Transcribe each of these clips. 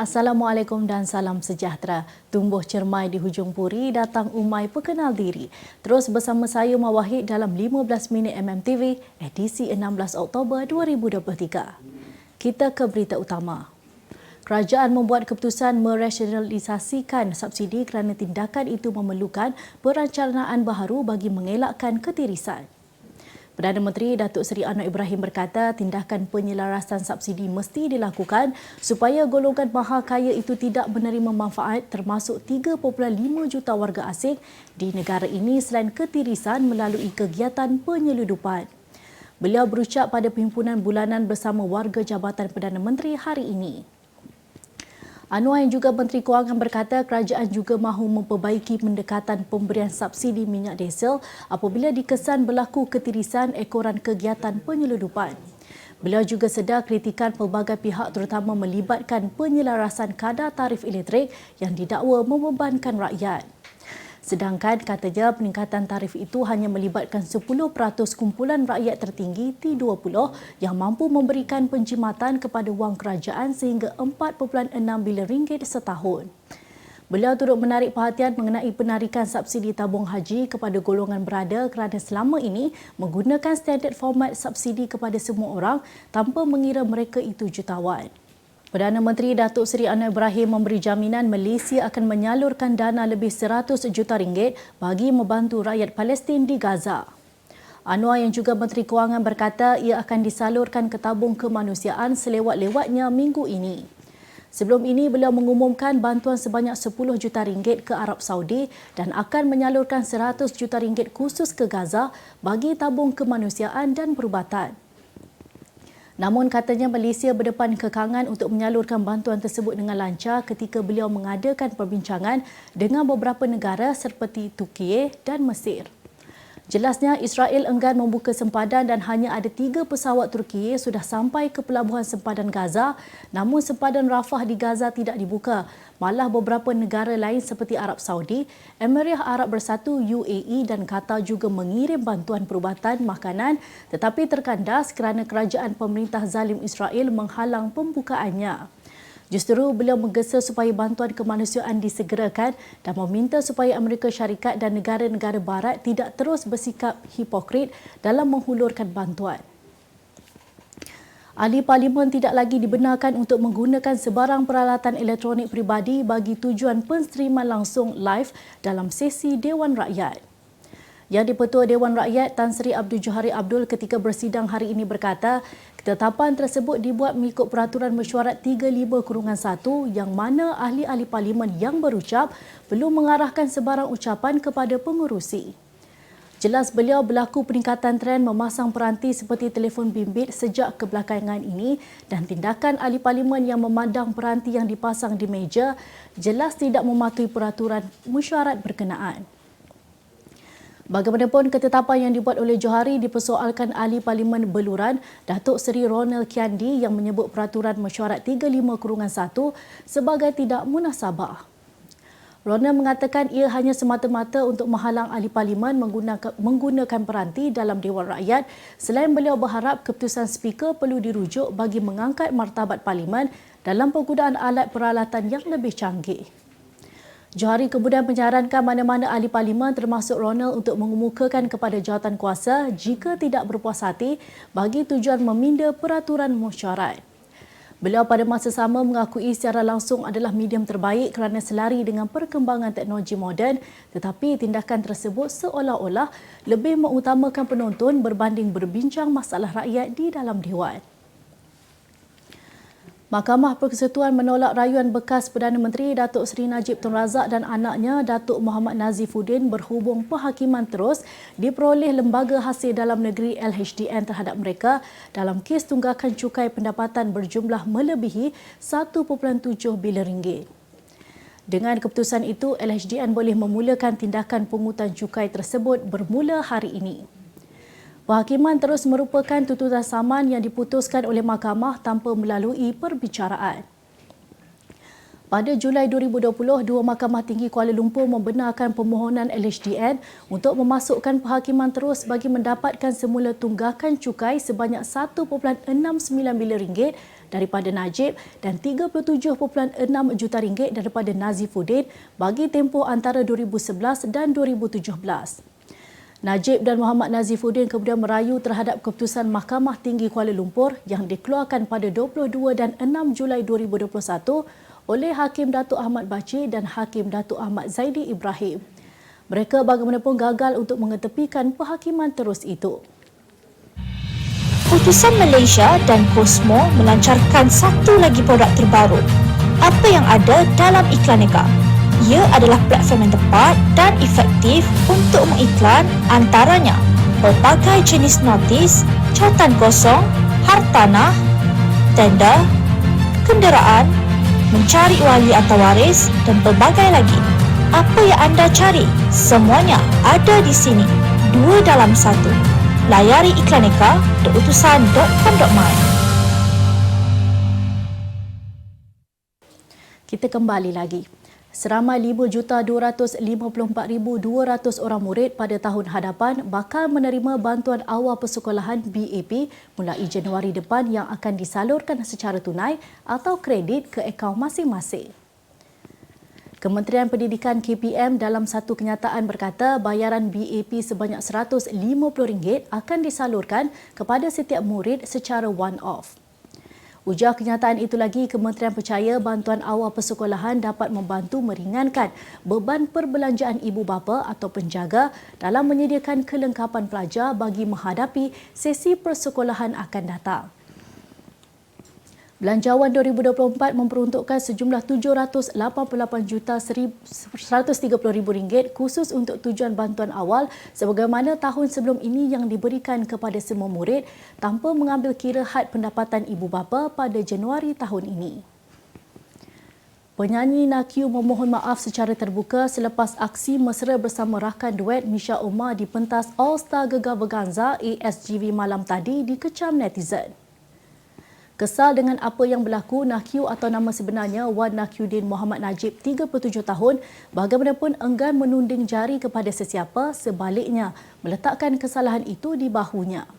Assalamualaikum dan salam sejahtera. Tumbuh cermai di hujung puri, datang umai perkenal diri. Terus bersama saya Mawahid dalam 15 minit MMTV, edisi 16 Oktober 2023. Kita ke berita utama. Kerajaan membuat keputusan merasionalisasikan subsidi kerana tindakan itu memerlukan perencanaan baharu bagi mengelakkan ketirisan. Perdana Menteri Datuk Seri Anwar Ibrahim berkata tindakan penyelarasan subsidi mesti dilakukan supaya golongan maha kaya itu tidak menerima manfaat termasuk 3.5 juta warga asing di negara ini selain ketirisan melalui kegiatan penyeludupan. Beliau berucap pada perhimpunan bulanan bersama warga Jabatan Perdana Menteri hari ini. Anwar yang juga Menteri Kewangan berkata kerajaan juga mahu memperbaiki pendekatan pemberian subsidi minyak diesel apabila dikesan berlaku ketirisan ekoran kegiatan penyeludupan. Beliau juga sedar kritikan pelbagai pihak terutama melibatkan penyelarasan kadar tarif elektrik yang didakwa membebankan rakyat. Sedangkan katanya peningkatan tarif itu hanya melibatkan 10% kumpulan rakyat tertinggi T20 yang mampu memberikan penjimatan kepada wang kerajaan sehingga 4.6 bilion ringgit setahun. Beliau turut menarik perhatian mengenai penarikan subsidi tabung haji kepada golongan berada kerana selama ini menggunakan standard format subsidi kepada semua orang tanpa mengira mereka itu jutawan. Perdana Menteri Datuk Seri Anwar Ibrahim memberi jaminan Malaysia akan menyalurkan dana lebih 100 juta ringgit bagi membantu rakyat Palestin di Gaza. Anwar yang juga Menteri Kewangan berkata ia akan disalurkan ke tabung kemanusiaan selewat-lewatnya minggu ini. Sebelum ini beliau mengumumkan bantuan sebanyak 10 juta ringgit ke Arab Saudi dan akan menyalurkan 100 juta ringgit khusus ke Gaza bagi tabung kemanusiaan dan perubatan. Namun katanya Malaysia berdepan kekangan untuk menyalurkan bantuan tersebut dengan lancar ketika beliau mengadakan perbincangan dengan beberapa negara seperti Turki dan Mesir. Jelasnya Israel enggan membuka sempadan dan hanya ada 3 pesawat Turki sudah sampai ke pelabuhan sempadan Gaza, namun sempadan Rafah di Gaza tidak dibuka. Malah beberapa negara lain seperti Arab Saudi, Emirat Arab Bersatu UAE dan Qatar juga mengirim bantuan perubatan makanan tetapi terkandas kerana kerajaan pemerintah zalim Israel menghalang pembukaannya. Justru beliau menggesa supaya bantuan kemanusiaan disegerakan dan meminta supaya Amerika Syarikat dan negara-negara barat tidak terus bersikap hipokrit dalam menghulurkan bantuan. Ahli Parlimen tidak lagi dibenarkan untuk menggunakan sebarang peralatan elektronik peribadi bagi tujuan penstriman langsung live dalam sesi Dewan Rakyat. Yang di-Pertua Dewan Rakyat Tan Sri Abdul Johari Abdul ketika bersidang hari ini berkata, ketetapan tersebut dibuat mengikut Peraturan Mesyuarat 35/1 yang mana ahli-ahli parlimen yang berucap perlu mengarahkan sebarang ucapan kepada pengerusi. Jelas beliau berlaku peningkatan trend memasang peranti seperti telefon bimbit sejak kebelakangan ini dan tindakan ahli parlimen yang memandang peranti yang dipasang di meja jelas tidak mematuhi peraturan mesyuarat berkenaan. Bagaimanapun ketetapan yang dibuat oleh Johari dipersoalkan ahli Parlimen Beluran Datuk Seri Ronald Kiandi yang menyebut peraturan mesyuarat 35/1 sebagai tidak munasabah. Ronald mengatakan ia hanya semata-mata untuk menghalang ahli Parlimen menggunakan peranti dalam Dewan Rakyat selain beliau berharap keputusan Speaker perlu dirujuk bagi mengangkat martabat Parlimen dalam penggunaan alat peralatan yang lebih canggih. Johari kemudian menyarankan mana-mana ahli parlimen termasuk Ronald untuk mengemukakan kepada jawatan kuasa jika tidak berpuas hati bagi tujuan meminda peraturan mesyuarat. Beliau pada masa sama mengakui secara langsung adalah medium terbaik kerana selari dengan perkembangan teknologi moden tetapi tindakan tersebut seolah-olah lebih mengutamakan penonton berbanding berbincang masalah rakyat di dalam Dewan. Mahkamah Persekutuan menolak rayuan bekas Perdana Menteri Datuk Seri Najib Tun Razak dan anaknya Datuk Muhammad Nazifuddin berhubung penghakiman terus diperoleh Lembaga Hasil Dalam Negeri LHDN terhadap mereka dalam kes tunggakan cukai pendapatan berjumlah melebihi 1.7 bilion ringgit. Dengan keputusan itu, LHDN boleh memulakan tindakan pungutan cukai tersebut bermula hari ini. Penghakiman terus merupakan tuntutan saman yang diputuskan oleh mahkamah tanpa melalui perbicaraan. Pada Julai 2020, dua Mahkamah Tinggi Kuala Lumpur membenarkan permohonan LHDN untuk memasukkan penghakiman terus bagi mendapatkan semula tunggakan cukai sebanyak 1.69 bilion ringgit daripada Najib dan 37.6 juta ringgit daripada Nazifuddin bagi tempoh antara 2011 dan 2017. Najib dan Muhammad Nazifuddin kemudian merayu terhadap keputusan Mahkamah Tinggi Kuala Lumpur yang dikeluarkan pada 22 dan 6 Julai 2021 oleh Hakim Datuk Ahmad Bachir dan Hakim Datuk Ahmad Zaidi Ibrahim. Mereka bagaimanapun gagal untuk mengetepikan penghakiman terus itu. Putusan Malaysia dan Cosmo melancarkan satu lagi produk terbaru. Apa yang ada dalam Iklaneka? Ia adalah platform yang tepat dan efektif untuk mengiklan antaranya pelbagai jenis notis, cautan kosong, hartanah, tender, kenderaan, mencari wali atau waris dan pelbagai lagi. Apa yang anda cari? Semuanya ada di sini. 2 dalam 1. Layari iklaneka.utusan.com.my. Kita kembali lagi. Seramai 5,254,200 orang murid pada tahun hadapan bakal menerima bantuan awal persekolahan BAP mulai Januari depan yang akan disalurkan secara tunai atau kredit ke akaun masing-masing. Kementerian Pendidikan KPM dalam satu kenyataan berkata bayaran BAP sebanyak RM150 akan disalurkan kepada setiap murid secara one-off. Ujar kenyataan itu lagi, Kementerian percaya bantuan awal persekolahan dapat membantu meringankan beban perbelanjaan ibu bapa atau penjaga dalam menyediakan kelengkapan pelajar bagi menghadapi sesi persekolahan akan datang. Belanjawan 2024 memperuntukkan sejumlah RM788,130,000 khusus untuk tujuan bantuan awal sebagaimana tahun sebelum ini yang diberikan kepada semua murid tanpa mengambil kira had pendapatan ibu bapa pada Januari tahun ini. Penyanyi Nakyu memohon maaf secara terbuka selepas aksi mesra bersama rakan duet Misha Omar di pentas All Star Gegar Berganza ASGV malam tadi dikecam netizen. Kesal dengan apa yang berlaku, Nakyu atau nama sebenarnya Wan Nakyuddin Muhammad Najib, 37 tahun, bagaimanapun enggan menunding jari kepada sesiapa, sebaliknya meletakkan kesalahan itu di bahunya.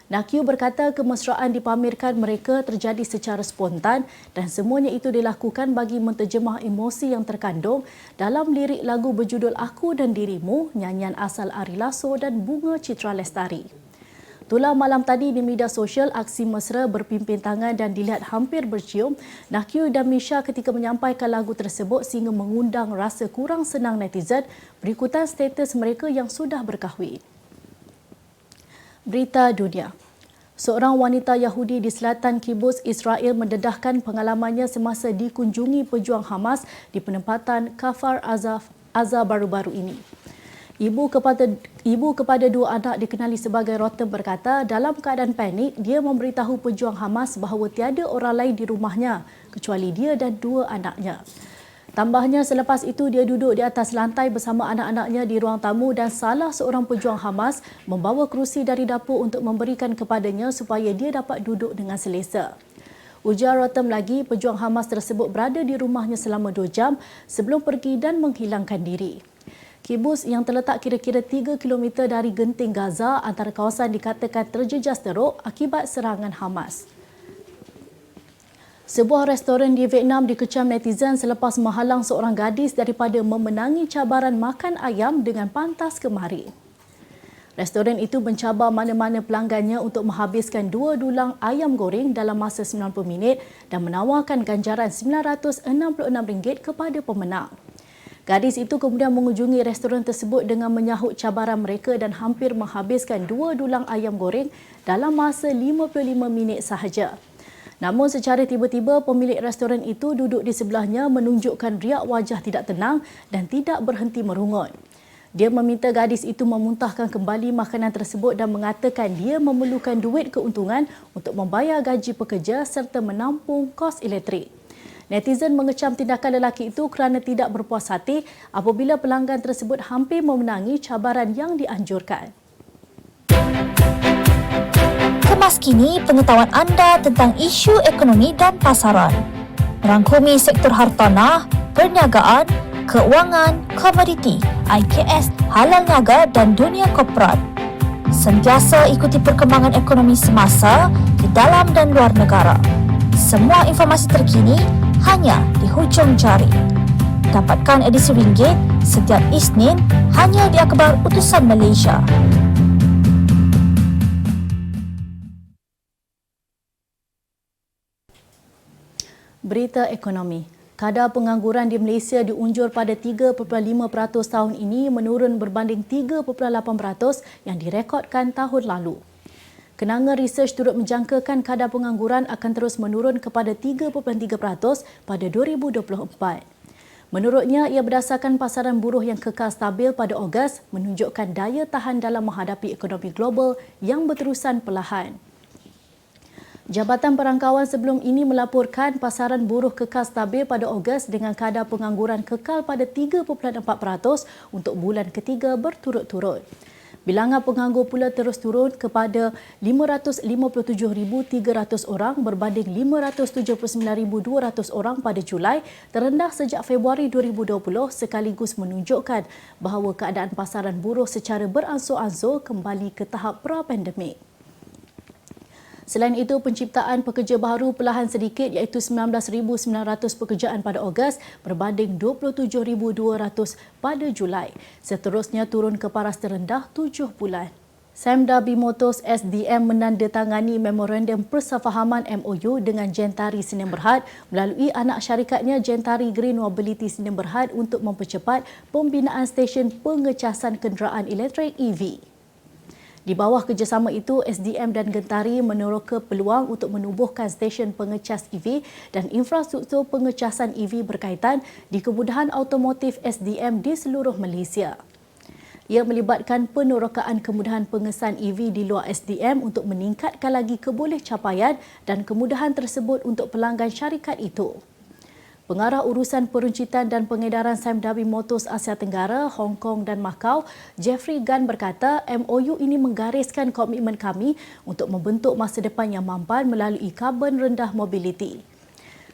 Nakyu berkata kemesraan dipamerkan mereka terjadi secara spontan dan semuanya itu dilakukan bagi menterjemah emosi yang terkandung dalam lirik lagu berjudul Aku dan Dirimu, nyanyian asal Ari Lasso dan Bunga Citra Lestari. Itulah malam tadi di media sosial aksi mesra berpimpin tangan dan dilihat hampir bercium Nakyu dan Misha ketika menyampaikan lagu tersebut sehingga mengundang rasa kurang senang netizen berikutan status mereka yang sudah berkahwin. Berita dunia. Seorang wanita Yahudi di selatan Kibbutz Israel mendedahkan pengalamannya semasa dikunjungi pejuang Hamas di penempatan Kfar Aza baru-baru ini. Ibu kepada dua anak dikenali sebagai Rotem berkata dalam keadaan panik, dia memberitahu pejuang Hamas bahawa tiada orang lain di rumahnya kecuali dia dan dua anaknya. Tambahnya, selepas itu dia duduk di atas lantai bersama anak-anaknya di ruang tamu dan salah seorang pejuang Hamas membawa kerusi dari dapur untuk memberikan kepadanya supaya dia dapat duduk dengan selesa. Ujar Rotem lagi, pejuang Hamas tersebut berada di rumahnya selama 2 jam sebelum pergi dan menghilangkan diri. Kibbutz yang terletak kira-kira 3 km dari genting Gaza antara kawasan dikatakan terjejas teruk akibat serangan Hamas. Sebuah restoran di Vietnam dikecam netizen selepas menghalang seorang gadis daripada memenangi cabaran makan ayam dengan pantas kemari. Restoran itu mencabar mana-mana pelanggannya untuk menghabiskan 2 dulang ayam goreng dalam masa 90 minit dan menawarkan ganjaran RM966 kepada pemenang. Gadis itu kemudian mengunjungi restoran tersebut dengan menyahut cabaran mereka dan hampir menghabiskan 2 dulang ayam goreng dalam masa 55 minit sahaja. Namun secara tiba-tiba pemilik restoran itu duduk di sebelahnya menunjukkan riak wajah tidak tenang dan tidak berhenti merungut. Dia meminta gadis itu memuntahkan kembali makanan tersebut dan mengatakan dia memerlukan duit keuntungan untuk membayar gaji pekerja serta menampung kos elektrik. Netizen mengecam tindakan lelaki itu kerana tidak berpuas hati apabila pelanggan tersebut hampir memenangi cabaran yang dianjurkan. Kemas kini pengetahuan anda tentang isu ekonomi dan pasaran. merangkumi sektor hartanah, perniagaan, keuangan, komoditi, IKS, halal niaga dan dunia korporat. Sentiasa ikuti perkembangan ekonomi semasa di dalam dan luar negara. Semua informasi terkini hanya di hujung jari. Dapatkan edisi ringgit setiap Isnin hanya di Akhbar Utusan Malaysia. Berita ekonomi. Kadar pengangguran di Malaysia diunjur pada 3.5% tahun ini menurun berbanding 3.8% yang direkodkan tahun lalu. Kenanga research turut menjangkakan kadar pengangguran akan terus menurun kepada 3.3% pada 2024. Menurutnya, ia berdasarkan pasaran buruh yang kekal stabil pada Ogos menunjukkan daya tahan dalam menghadapi ekonomi global yang berterusan perlahan. Jabatan Perangkawan sebelum ini melaporkan pasaran buruh kekal stabil pada Ogos dengan kadar pengangguran kekal pada 3.4% untuk bulan ketiga berturut-turut. Bilangan penganggur pula terus turun kepada 557,300 orang berbanding 579,200 orang pada Julai, terendah sejak Februari 2020 sekaligus menunjukkan bahawa keadaan pasaran buruh secara beransur-ansur kembali ke tahap pra-pandemik. Selain itu, penciptaan pekerja baru perlahan sedikit iaitu 19,900 pekerjaan pada Ogos berbanding 27,200 pada Julai. Seterusnya turun ke paras terendah 7 bulan. Samdabi Motors SDM menandatangani memorandum persefahaman MOU dengan Gentari Senin Berhad melalui anak syarikatnya Gentari Green Mobility Senin Berhad untuk mempercepat pembinaan stesen pengecasan kenderaan elektrik EV. Di bawah kerjasama itu, SDM dan Gentari meneroka peluang untuk menubuhkan stesen pengecas EV dan infrastruktur pengecasan EV berkaitan di kemudahan automotif SDM di seluruh Malaysia. Ia melibatkan penerokaan kemudahan pengesan EV di luar SDM untuk meningkatkan lagi kebolehcapaian dan kemudahan tersebut untuk pelanggan syarikat itu. Pengarah Urusan Peruncitan dan Pengedaran Samdabi Motors Asia Tenggara, Hong Kong dan Macau, Jeffrey Gan berkata MOU ini menggariskan komitmen kami untuk membentuk masa depan yang mampan melalui karbon rendah mobiliti.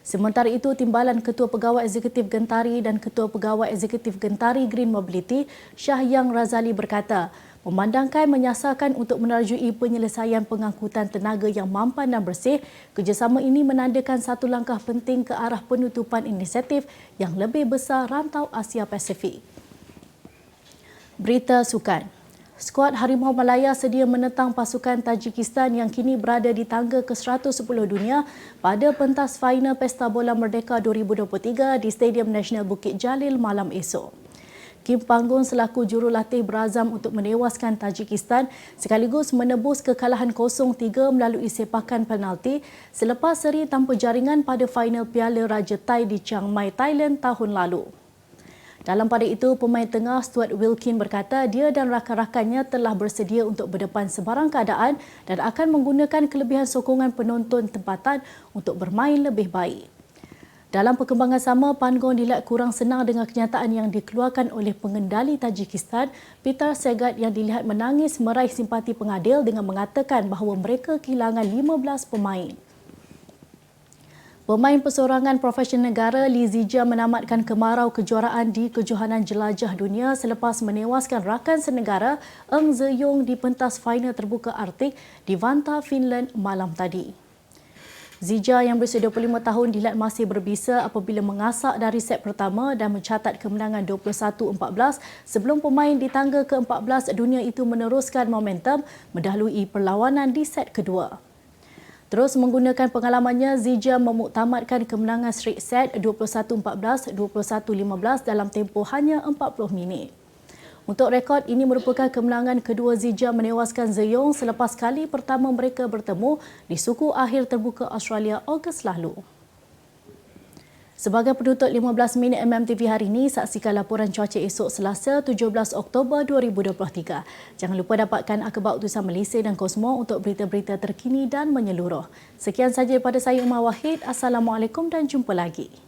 Sementara itu, Timbalan Ketua Pegawai Eksekutif Gentari dan Ketua Pegawai Eksekutif Gentari Green Mobility, Syahyang Razali berkata, memandangkan menyasarkan untuk menerjui penyelesaian pengangkutan tenaga yang mampan dan bersih, kerjasama ini menandakan satu langkah penting ke arah penutupan inisiatif yang lebih besar rantau Asia Pasifik. Berita sukan. Skuad Harimau Malaya sedia menentang pasukan Tajikistan yang kini berada di tangga ke-110 dunia pada pentas final Pesta Bola Merdeka 2023 di Stadium Nasional Bukit Jalil malam esok. Kim Panggung selaku jurulatih berazam untuk menewaskan Tajikistan sekaligus menebus kekalahan 0-3 melalui sepakan penalti selepas seri tanpa jaringan pada final Piala Raja Thai di Chiang Mai, Thailand tahun lalu. Dalam pada itu, pemain tengah Stuart Wilkin berkata dia dan rakan-rakannya telah bersedia untuk berdepan sebarang keadaan dan akan menggunakan kelebihan sokongan penonton tempatan untuk bermain lebih baik. Dalam perkembangan sama, Panggung dilihat kurang senang dengan kenyataan yang dikeluarkan oleh pengendali Tajikistan, Peter Sagat, yang dilihat menangis meraih simpati pengadil dengan mengatakan bahawa mereka kehilangan 15 pemain. Pemain persorangan profesional negara Lee Zijia menamatkan kemarau kejuaraan di Kejohanan Jelajah Dunia selepas menewaskan rakan senegara Eng Zeyong di pentas final terbuka Arktik di Vantaa, Finland malam tadi. Zijia yang berusia 25 tahun dilihat masih berbisa apabila mengasak dari set pertama dan mencatat kemenangan 21-14 sebelum pemain di tangga ke-14 dunia itu meneruskan momentum mendahului perlawanan di set kedua. Terus menggunakan pengalamannya, Zijia memuktamadkan kemenangan straight set 21-14, 21-15 dalam tempoh hanya 40 minit. Untuk rekod, ini merupakan kemenangan kedua Zijia menewaskan Zeyong selepas kali pertama mereka bertemu di suku akhir terbuka Australia Ogos lalu. Sebagai penutup 15 minit MMTV hari ini, saksikan laporan cuaca esok Selasa 17 Oktober 2023. Jangan lupa dapatkan Akhbar Utusan Malaysia dan Kosmo untuk berita-berita terkini dan menyeluruh. Sekian sahaja daripada saya, Umar Wahid. Assalamualaikum dan jumpa lagi.